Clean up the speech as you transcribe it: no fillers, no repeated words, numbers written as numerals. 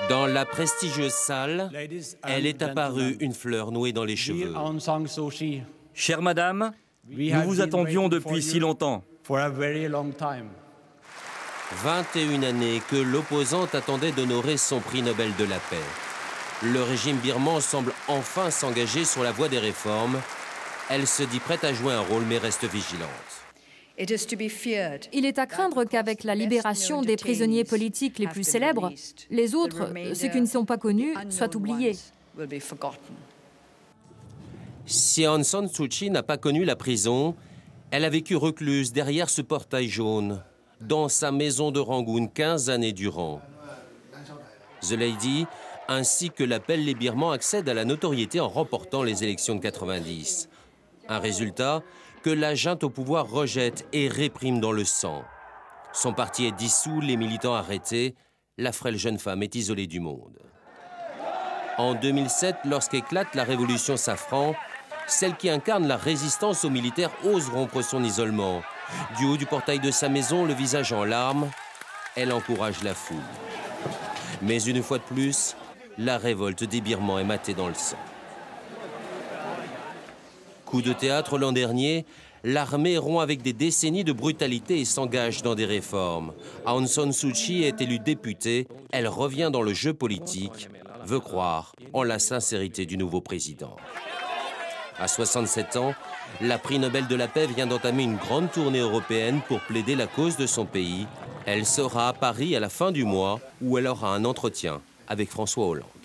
Dans la prestigieuse salle, elle est apparue, une fleur nouée dans les cheveux. Chère madame, nous vous attendions depuis si longtemps. 21 années que l'opposante attendait d'honorer son prix Nobel de la paix. Le régime birman semble enfin s'engager sur la voie des réformes. Elle se dit prête à jouer un rôle mais reste vigilante. Il est à craindre qu'avec la libération des prisonniers politiques les plus célèbres, les autres, ceux qui ne sont pas connus, soient oubliés. Si Aung San Suu Kyi n'a pas connu la prison, elle a vécu recluse derrière ce portail jaune, dans sa maison de Rangoon 15 années durant. The Lady, ainsi que l'appel les Birmans, accèdent à la notoriété en remportant les élections de 90. Un résultat que la junte au pouvoir rejette et réprime dans le sang. Son parti est dissous, les militants arrêtés, la frêle jeune femme est isolée du monde. En 2007, lorsqu'éclate la révolution Safran, celle qui incarne la résistance aux militaires ose rompre son isolement. Du haut du portail de sa maison, le visage en larmes, elle encourage la foule. Mais une fois de plus, la révolte des Birmans est matée dans le sang. Coup de théâtre l'an dernier, l'armée rompt avec des décennies de brutalité et s'engage dans des réformes. Aung San Suu Kyi est élue députée, elle revient dans le jeu politique, veut croire en la sincérité du nouveau président. À 67 ans, la prix Nobel de la paix vient d'entamer une grande tournée européenne pour plaider la cause de son pays. Elle sera à Paris à la fin du mois où elle aura un entretien avec François Hollande.